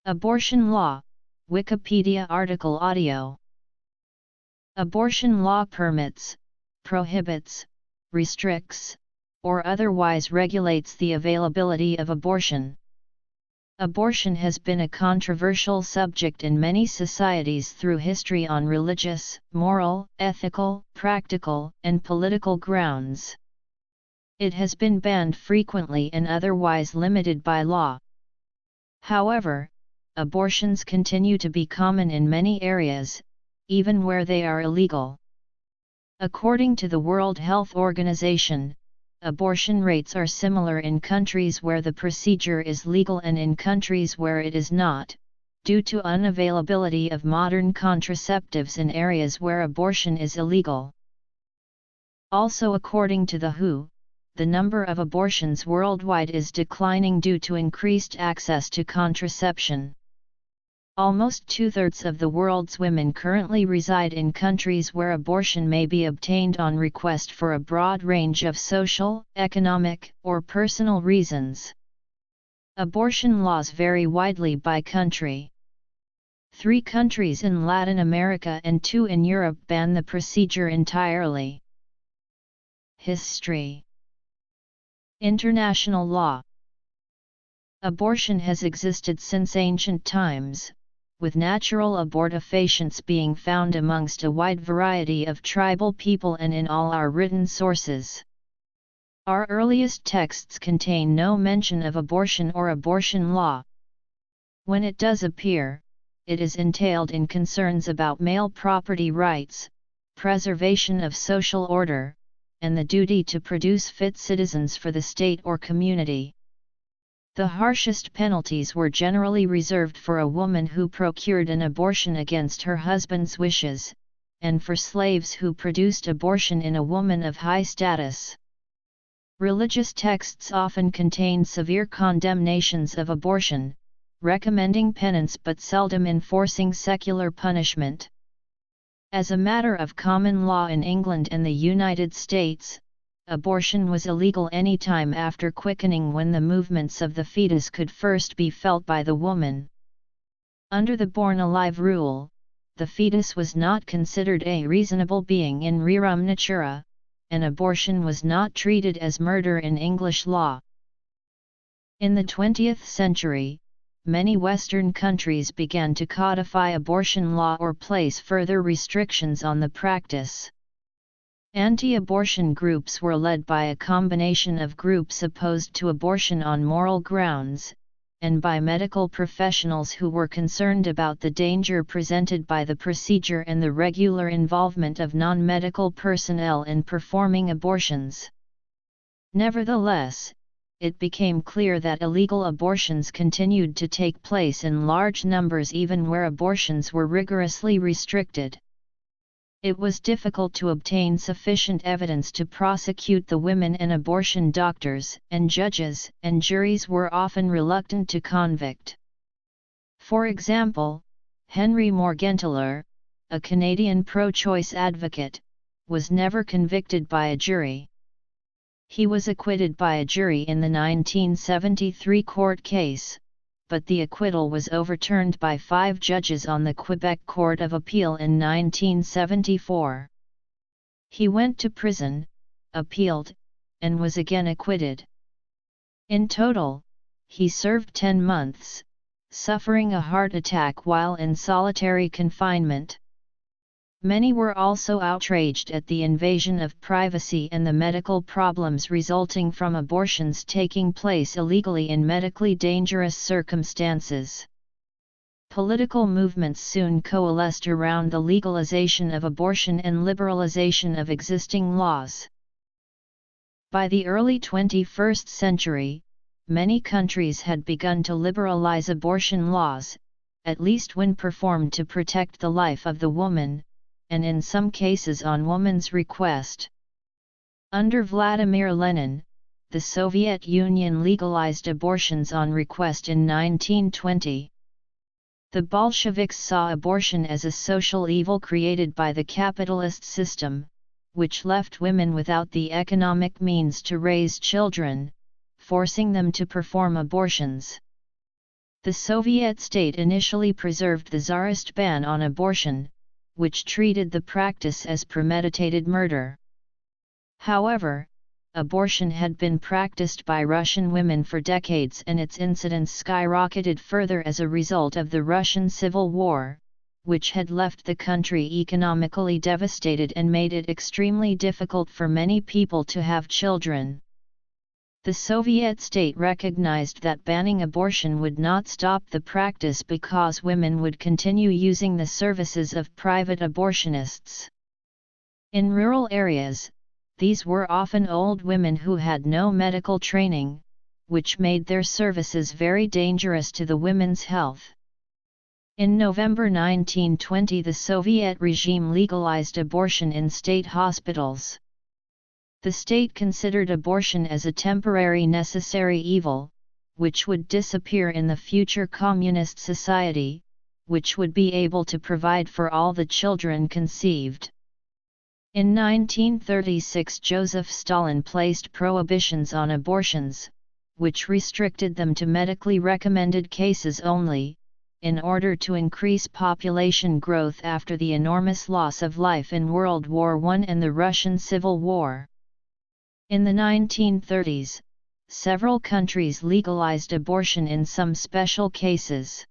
Abortion law, Wikipedia article audio. Abortion law permits, prohibits, restricts, or otherwise regulates the availability of abortion. Abortion has been a controversial subject in many societies through history on religious, moral, ethical, practical, and political grounds. It has been banned frequently and otherwise limited by law. However, abortions continue to be common in many areas, even where they are illegal. According to the World Health Organization, abortion rates are similar in countries where the procedure is legal and in countries where it is not, due to unavailability of modern contraceptives in areas where abortion is illegal. Also, according to the WHO, the number of abortions worldwide is declining due to increased access to contraception. Almost two-thirds of the world's women currently reside in countries where abortion may be obtained on request for a broad range of social, economic, or personal reasons. Abortion laws vary widely by country. 3 countries in Latin America and 2 in Europe ban the procedure entirely. History. International law. Abortion has existed since ancient times, with natural abortifacients being found amongst a wide variety of tribal people and in all our written sources. Our earliest texts contain no mention of abortion or abortion law. When it does appear, it is entailed in concerns about male property rights, preservation of social order, and the duty to produce fit citizens for the state or community. The harshest penalties were generally reserved for a woman who procured an abortion against her husband's wishes, and for slaves who produced abortion in a woman of high status. Religious texts often contain severe condemnations of abortion, recommending penance but seldom enforcing secular punishment. As a matter of common law in England and the United States, abortion was illegal any time after quickening when the movements of the fetus could first be felt by the woman. Under the born alive rule, the fetus was not considered a reasonable being in rerum natura, and abortion was not treated as murder in English law. In the 20th century, many Western countries began to codify abortion law or place further restrictions on the practice. Anti-abortion groups were led by a combination of groups opposed to abortion on moral grounds, and by medical professionals who were concerned about the danger presented by the procedure and the regular involvement of non-medical personnel in performing abortions. Nevertheless, it became clear that illegal abortions continued to take place in large numbers even where abortions were rigorously restricted. It was difficult to obtain sufficient evidence to prosecute the women, and abortion doctors, and judges, and juries were often reluctant to convict. For example, Henry Morgentaler, a Canadian pro-choice advocate, was never convicted by a jury. He was acquitted by a jury in the 1973 court case, but the acquittal was overturned by 5 judges on the Quebec Court of Appeal in 1974. He went to prison, appealed, and was again acquitted. In total, he served 10 months, suffering a heart attack while in solitary confinement. Many were also outraged at the invasion of privacy and the medical problems resulting from abortions taking place illegally in medically dangerous circumstances. Political movements soon coalesced around the legalization of abortion and liberalization of existing laws. By the early 21st century, many countries had begun to liberalize abortion laws, at least when performed to protect the life of the woman, and in some cases on woman's request. Under Vladimir Lenin, the Soviet Union legalized abortions on request in 1920. The Bolsheviks saw abortion as a social evil created by the capitalist system, which left women without the economic means to raise children, forcing them to perform abortions. The Soviet state initially preserved the Tsarist ban on abortion, which treated the practice as premeditated murder. However, abortion had been practiced by Russian women for decades and its incidence skyrocketed further as a result of the Russian Civil War, which had left the country economically devastated and made it extremely difficult for many people to have children. The Soviet state recognized that banning abortion would not stop the practice because women would continue using the services of private abortionists. In rural areas, these were often old women who had no medical training, which made their services very dangerous to the women's health. In November 1920, the Soviet regime legalized abortion in state hospitals. The state considered abortion as a temporary necessary evil, which would disappear in the future communist society, which would be able to provide for all the children conceived. In 1936, Joseph Stalin placed prohibitions on abortions, which restricted them to medically recommended cases only, in order to increase population growth after the enormous loss of life in World War I and the Russian Civil War. In the 1930s, several countries legalized abortion in some special cases.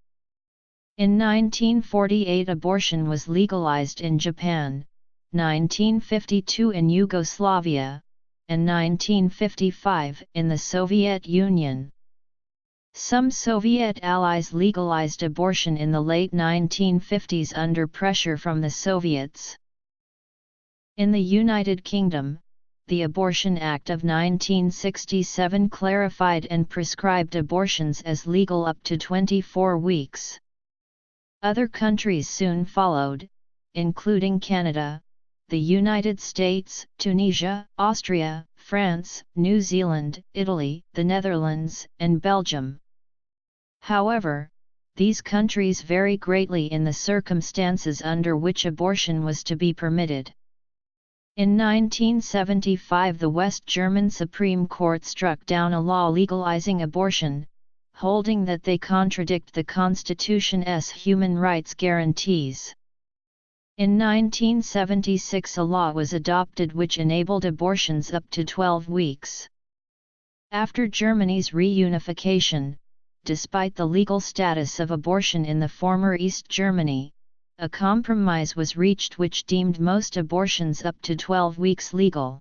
In 1948, abortion was legalized in Japan, 1952 in Yugoslavia, and 1955 in the Soviet Union. Some Soviet allies legalized abortion in the late 1950s under pressure from the Soviets. In the United Kingdom, the Abortion Act of 1967 clarified and prescribed abortions as legal up to 24 weeks. Other countries soon followed, including Canada, the United States, Tunisia, Austria, France, New Zealand, Italy, the Netherlands, and Belgium. However, these countries vary greatly in the circumstances under which abortion was to be permitted. In 1975, the West German Supreme Court struck down a law legalizing abortion, holding that they contradict the Constitution's human rights guarantees. In 1976, a law was adopted which enabled abortions up to 12 weeks. After Germany's reunification, despite the legal status of abortion in the former East Germany, a compromise was reached which deemed most abortions up to 12 weeks legal.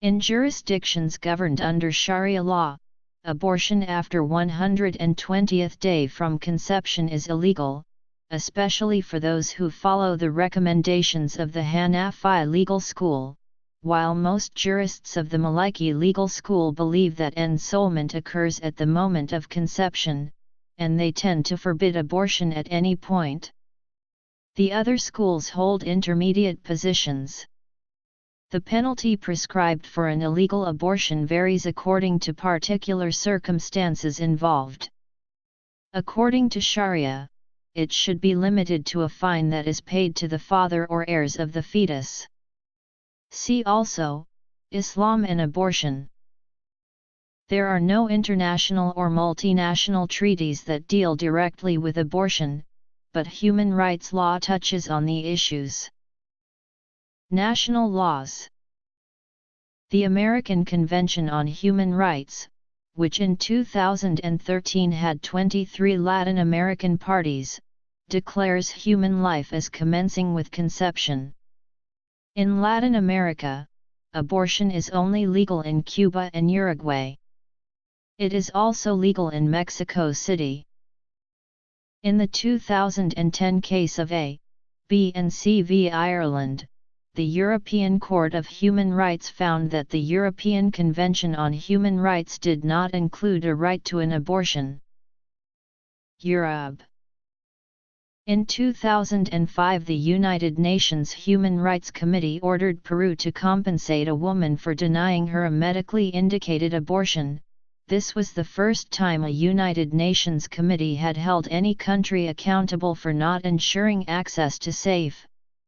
In jurisdictions governed under Sharia law, abortion after 120th day from conception is illegal, especially for those who follow the recommendations of the Hanafi legal school, while most jurists of the Maliki legal school believe that ensoulment occurs at the moment of conception, and they tend to forbid abortion at any point. The other schools hold intermediate positions. The penalty prescribed for an illegal abortion varies according to particular circumstances involved. According to Sharia, it should be limited to a fine that is paid to the father or heirs of the fetus. See also, Islam and abortion. There are no international or multinational treaties that deal directly with abortion, but human rights law touches on the issues. National laws. The American Convention on Human Rights, which in 2013 had 23 Latin American parties, declares human life as commencing with conception. In Latin America, abortion is only legal in Cuba and Uruguay. It is also legal in Mexico City. In the 2010 case of A, B and C v Ireland, the European Court of Human Rights found that the European Convention on Human Rights did not include a right to an abortion. Europe. In 2005, the United Nations Human Rights Committee ordered Peru to compensate a woman for denying her a medically indicated abortion. This was the first time a United Nations committee had held any country accountable for not ensuring access to safe,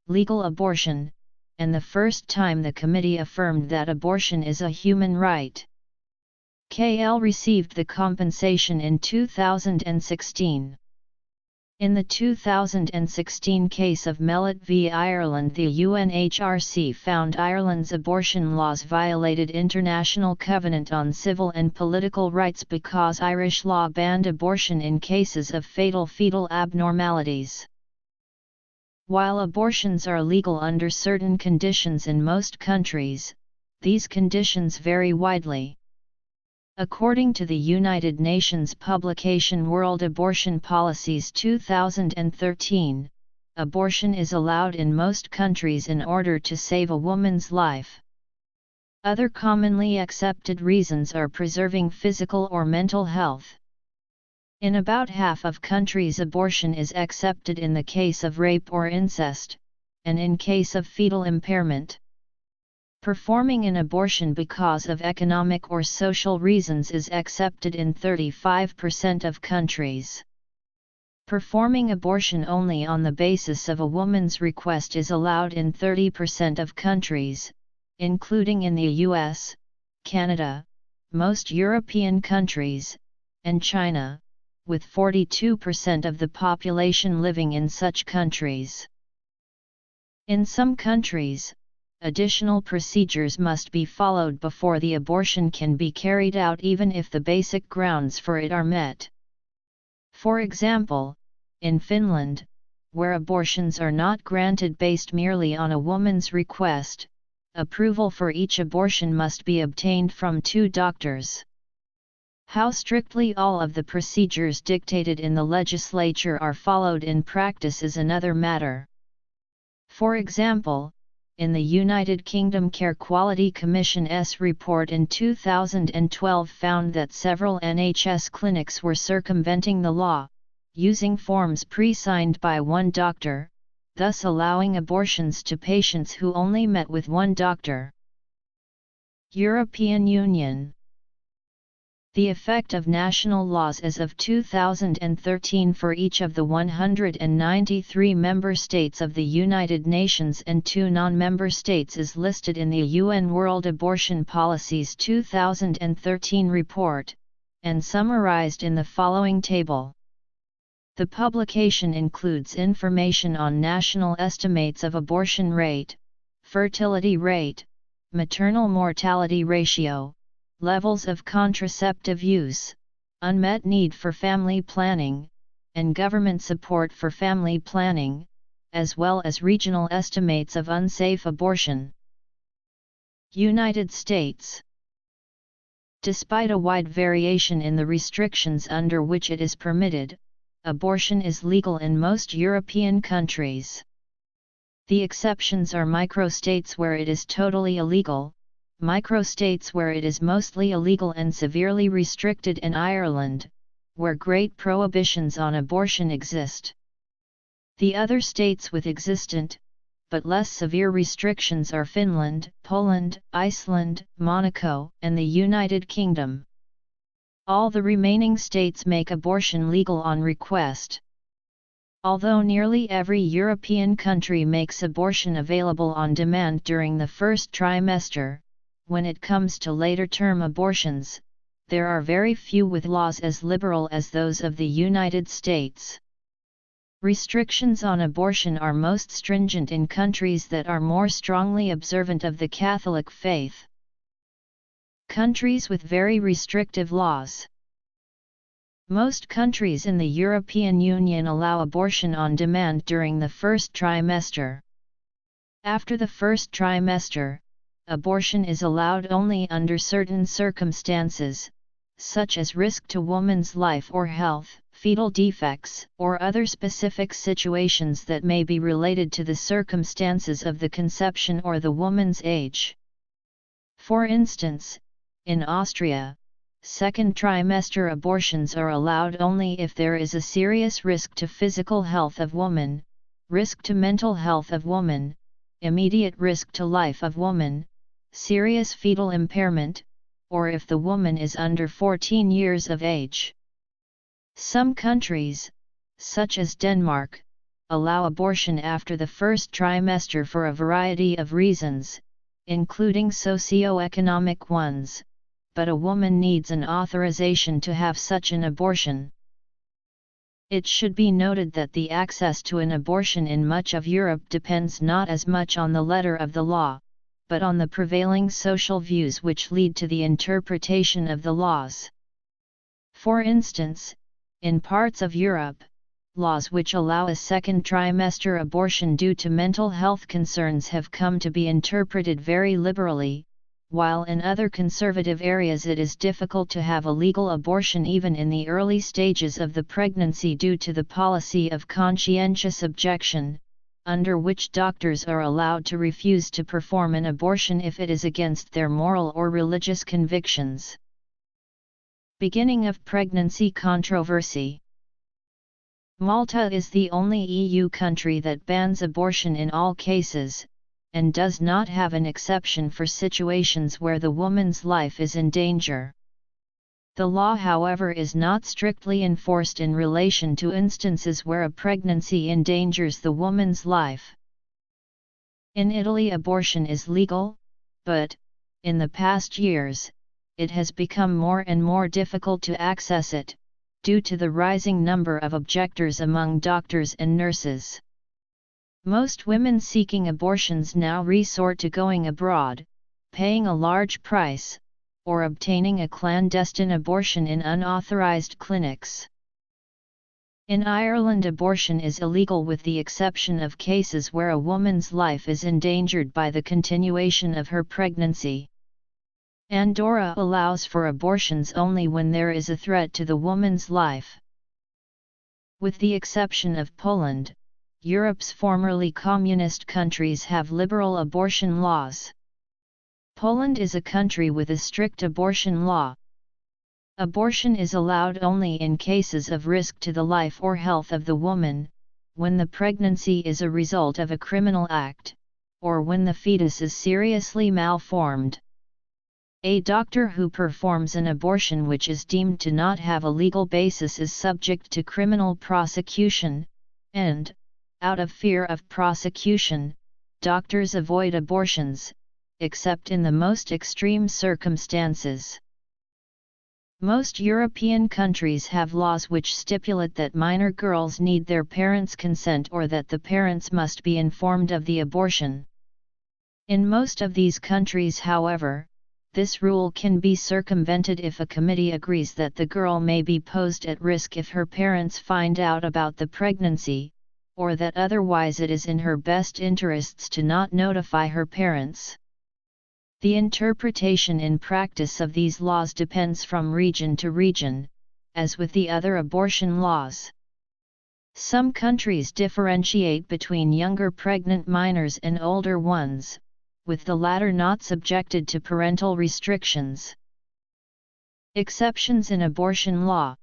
legal abortion, and the first time the committee affirmed that abortion is a human right. KL received the compensation in 2016. In the 2016 case of Mellett v Ireland, the UNHRC found Ireland's abortion laws violated international covenant on civil and political rights because Irish law banned abortion in cases of fatal fetal abnormalities. While abortions are legal under certain conditions in most countries, these conditions vary widely. According to the United Nations publication World Abortion Policies 2013, abortion is allowed in most countries in order to save a woman's life. Other commonly accepted reasons are preserving physical or mental health. In about half of countries, abortion is accepted in the case of rape or incest, and in case of fetal impairment. Performing an abortion because of economic or social reasons is accepted in 35% of countries. Performing abortion only on the basis of a woman's request is allowed in 30% of countries, including in the US, Canada, most European countries, and China, with 42% of the population living in such countries. In some countries, additional procedures must be followed before the abortion can be carried out, even if the basic grounds for it are met. For example, in Finland, where abortions are not granted based merely on a woman's request, approval for each abortion must be obtained from 2 doctors. How strictly all of the procedures dictated in the legislature are followed in practice is another matter. For example, in the United Kingdom, Care Quality Commission's report in 2012 found that several NHS clinics were circumventing the law, using forms pre-signed by one doctor, thus allowing abortions to patients who only met with one doctor. European Union. The effect of national laws as of 2013 for each of the 193 member states of the United Nations and 2 non-member states is listed in the UN World Abortion Policies 2013 report, and summarized in the following table. The publication includes information on national estimates of abortion rate, fertility rate, maternal mortality ratio, levels of contraceptive use, unmet need for family planning, and government support for family planning, as well as regional estimates of unsafe abortion. United States. Despite a wide variation in the restrictions under which it is permitted, abortion is legal in most European countries. The exceptions are microstates where it is totally illegal, microstates where it is mostly illegal and severely restricted, in Ireland, where great prohibitions on abortion exist. The other states with existent, but less severe restrictions are Finland, Poland, Iceland, Monaco, and the United Kingdom. All the remaining states make abortion legal on request. Although nearly every European country makes abortion available on demand during the first trimester, when it comes to later-term abortions, there are very few with laws as liberal as those of the United States. Restrictions on abortion are most stringent in countries that are more strongly observant of the Catholic faith. Countries with very restrictive laws. Most countries in the European Union allow abortion on demand during the first trimester. After the first trimester, abortion is allowed only under certain circumstances, such as risk to woman's life or health, fetal defects, or other specific situations that may be related to the circumstances of the conception or the woman's age. For instance, in Austria, second trimester abortions are allowed only if there is a serious risk to physical health of woman, risk to mental health of woman, immediate risk to life of woman, serious fetal impairment, or if the woman is under 14 years of age. Some countries, such as Denmark, allow abortion after the first trimester for a variety of reasons, including socio-economic ones, but a woman needs an authorization to have such an abortion. It should be noted that the access to an abortion in much of Europe depends not as much on the letter of the law, but on the prevailing social views which lead to the interpretation of the laws. For instance, in parts of Europe, laws which allow a second trimester abortion due to mental health concerns have come to be interpreted very liberally, while in other conservative areas it is difficult to have a legal abortion even in the early stages of the pregnancy due to the policy of conscientious objection, under which doctors are allowed to refuse to perform an abortion if it is against their moral or religious convictions. Beginning of pregnancy controversy. Malta is the only EU country that bans abortion in all cases, and does not have an exception for situations where the woman's life is in danger. The law, however, is not strictly enforced in relation to instances where a pregnancy endangers the woman's life. In Italy, abortion is legal, but, in the past years, it has become more and more difficult to access it, due to the rising number of objectors among doctors and nurses. Most women seeking abortions now resort to going abroad, paying a large price, or obtaining a clandestine abortion in unauthorized clinics. In Ireland, abortion is illegal with the exception of cases where a woman's life is endangered by the continuation of her pregnancy. Andorra allows for abortions only when there is a threat to the woman's life. With the exception of Poland, Europe's formerly communist countries have liberal abortion laws. Poland is a country with a strict abortion law. Abortion is allowed only in cases of risk to the life or health of the woman, when the pregnancy is a result of a criminal act, or when the fetus is seriously malformed. A doctor who performs an abortion which is deemed to not have a legal basis is subject to criminal prosecution, and, out of fear of prosecution, doctors avoid abortions, except in the most extreme circumstances. Most European countries have laws which stipulate that minor girls need their parents' consent or that the parents must be informed of the abortion. In most of these countries, however, this rule can be circumvented if a committee agrees that the girl may be posed at risk if her parents find out about the pregnancy, or that otherwise it is in her best interests to not notify her parents. The interpretation in practice of these laws depends from region to region, as with the other abortion laws. Some countries differentiate between younger pregnant minors and older ones, with the latter not subjected to parental restrictions. Exceptions in abortion law.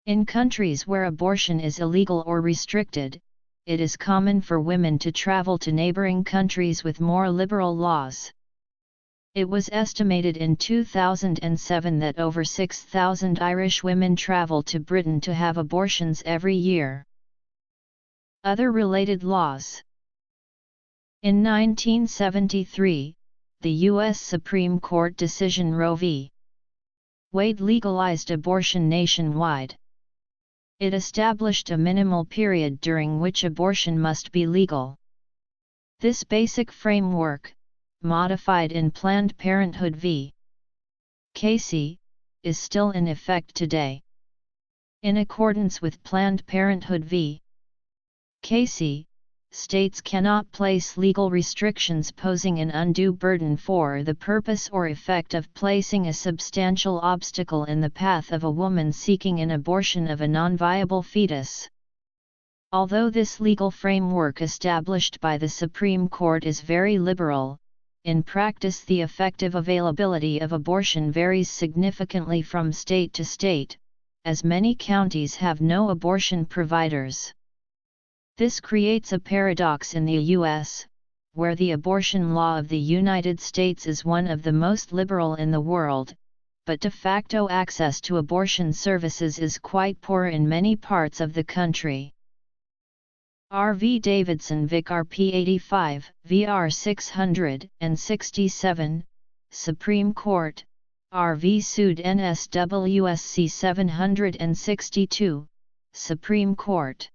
In countries where abortion is illegal or restricted, it is common for women to travel to neighboring countries with more liberal laws. It was estimated in 2007 that over 6,000 Irish women travel to Britain to have abortions every year. Other related laws. In 1973, the U.S. Supreme Court decision Roe v. Wade legalized abortion nationwide. It established a minimal period during which abortion must be legal. This basic framework, modified in Planned Parenthood v. Casey, is still in effect today. In accordance with Planned Parenthood v. Casey, states cannot place legal restrictions posing an undue burden for the purpose or effect of placing a substantial obstacle in the path of a woman seeking an abortion of a non-viable fetus. Although this legal framework established by the Supreme Court is very liberal, in practice the effective availability of abortion varies significantly from state to state, as many counties have no abortion providers. This creates a paradox in the U.S., where the abortion law of the United States is one of the most liberal in the world, but de facto access to abortion services is quite poor in many parts of the country. R. V. Davidson Vic RP 85, VR 667, Supreme Court, RV Sud NSWSC 762, Supreme Court.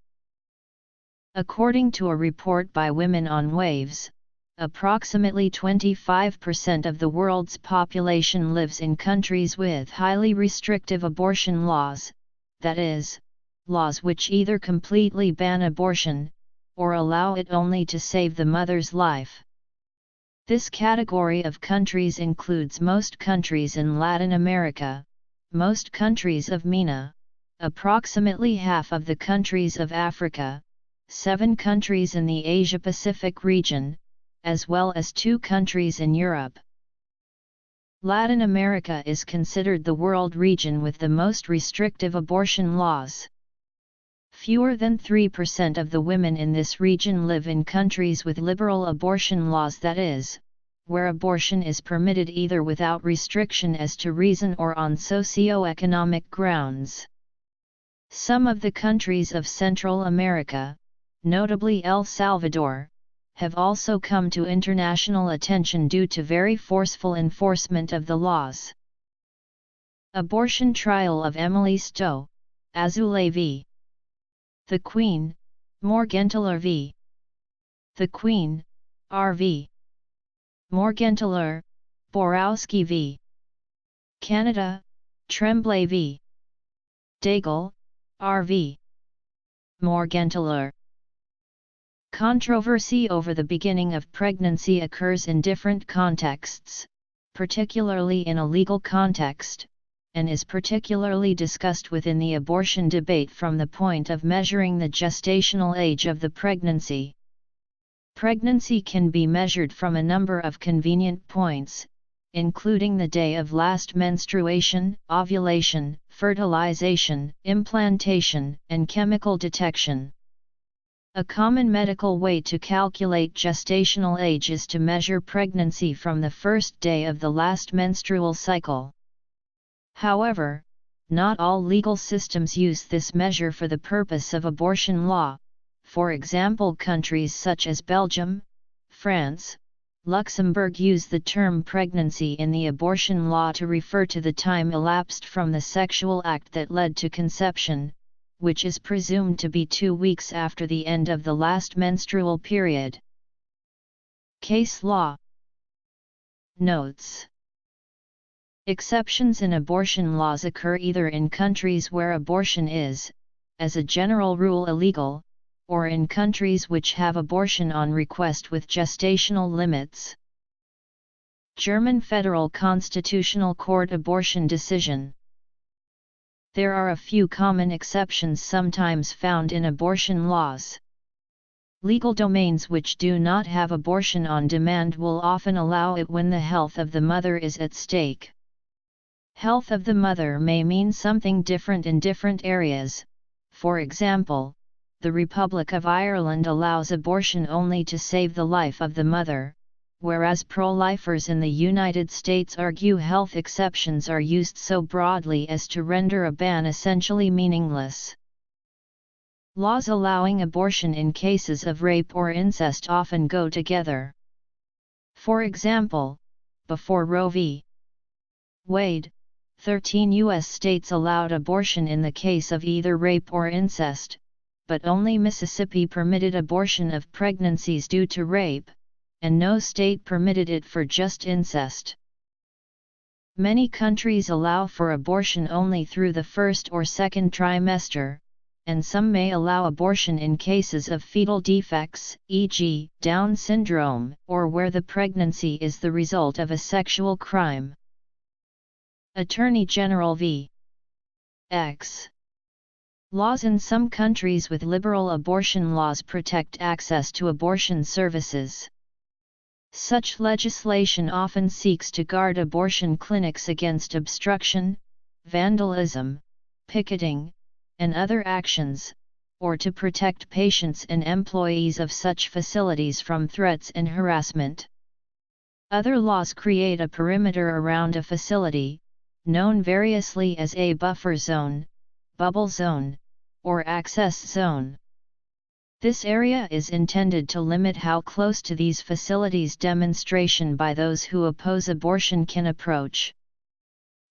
According to a report by Women on Waves, approximately 25% of the world's population lives in countries with highly restrictive abortion laws, that is, laws which either completely ban abortion, or allow it only to save the mother's life. This category of countries includes most countries in Latin America, most countries of MENA, approximately half of the countries of Africa, 7 countries in the Asia-Pacific region, as well as 2 countries in Europe. Latin America is considered the world region with the most restrictive abortion laws. Fewer than 3% of the women in this region live in countries with liberal abortion laws, that is, where abortion is permitted either without restriction as to reason or on socio-economic grounds. Some of the countries of Central America, notably El Salvador, have also come to international attention due to very forceful enforcement of the laws. Abortion trial of Emily Stowe, Azule v. The Queen, Morgentaler v. The Queen, R.V. Morgentaler, Borowski v. Canada, Tremblay v. Daigle, R.V. Morgentaler. Controversy over the beginning of pregnancy occurs in different contexts, particularly in a legal context, and is particularly discussed within the abortion debate from the point of measuring the gestational age of the pregnancy. Pregnancy can be measured from a number of convenient points, including the day of last menstruation, ovulation, fertilization, implantation, and chemical detection. A common medical way to calculate gestational age is to measure pregnancy from the first day of the last menstrual cycle. However, not all legal systems use this measure for the purpose of abortion law. For example, countries such as Belgium, France, Luxembourg use the term pregnancy in the abortion law to refer to the time elapsed from the sexual act that led to conception, which is presumed to be 2 weeks after the end of the last menstrual period. Case law. Notes. Exceptions in abortion laws occur either in countries where abortion is, as a general rule, illegal, or in countries which have abortion on request with gestational limits. German Federal Constitutional Court abortion decision. There are a few common exceptions sometimes found in abortion laws. Legal domains which do not have abortion on demand will often allow it when the health of the mother is at stake. Health of the mother may mean something different in different areas. For example, the Republic of Ireland allows abortion only to save the life of the mother, whereas pro-lifers in the United States argue health exceptions are used so broadly as to render a ban essentially meaningless. Laws allowing abortion in cases of rape or incest often go together. For example, before Roe v. Wade, 13 U.S. states allowed abortion in the case of either rape or incest, but only Mississippi permitted abortion of pregnancies due to rape, and no state permitted it for just incest. Many countries allow for abortion only through the first or second trimester, and some may allow abortion in cases of fetal defects, e.g., Down syndrome, or where the pregnancy is the result of a sexual crime. Attorney General v. X. Laws in some countries with liberal abortion laws protect access to abortion services. Such legislation often seeks to guard abortion clinics against obstruction, vandalism, picketing, and other actions, or to protect patients and employees of such facilities from threats and harassment. Other laws create a perimeter around a facility, known variously as a buffer zone, bubble zone, or access zone. This area is intended to limit how close to these facilities demonstration by those who oppose abortion can approach.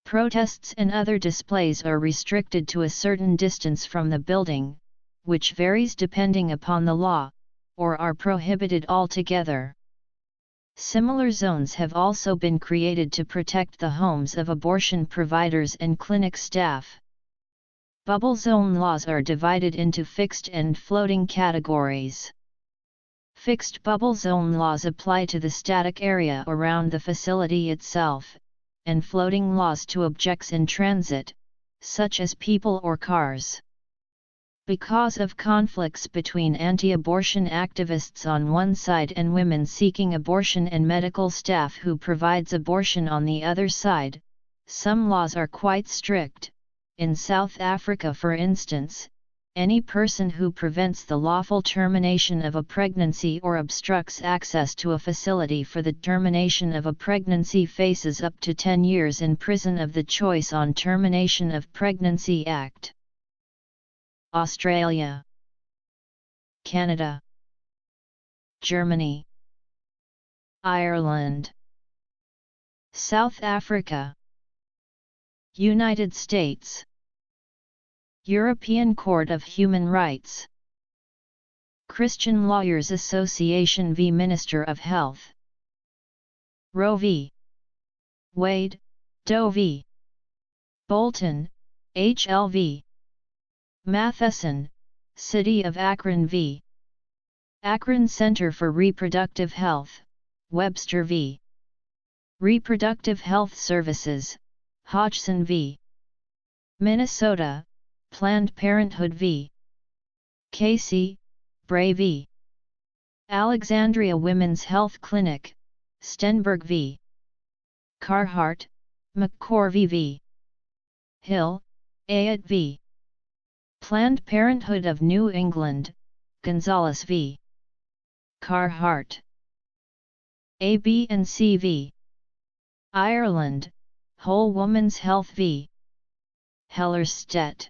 Protests and other displays are restricted to a certain distance from the building, which varies depending upon the law, or are prohibited altogether. Similar zones have also been created to protect the homes of abortion providers and clinic staff. Bubble zone laws are divided into fixed and floating categories. Fixed bubble zone laws apply to the static area around the facility itself, and floating laws to objects in transit, such as people or cars. Because of conflicts between anti-abortion activists on one side and women seeking abortion and medical staff who provides abortion on the other side, some laws are quite strict. In South Africa, for instance, any person who prevents the lawful termination of a pregnancy or obstructs access to a facility for the termination of a pregnancy faces up to 10 years in prison of the Choice on Termination of Pregnancy Act. Australia, Canada, Germany, Ireland, South Africa, United States, European Court of Human Rights, Christian Lawyers Association v. Minister of Health, Roe v. Wade, Doe v. Bolton, HLV, Matheson, City of Akron v. Akron Center for Reproductive Health, Webster v. Reproductive Health Services, Hodgson v. Minnesota, Planned Parenthood v. Casey, Bray v. Alexandria Women's Health Clinic, Stenberg v. Carhart, McCorvey v. Hill, Ayat v. Planned Parenthood of New England, Gonzales v. Carhart, AB and C v. Ireland, Whole Woman's Health v. Hellerstedt.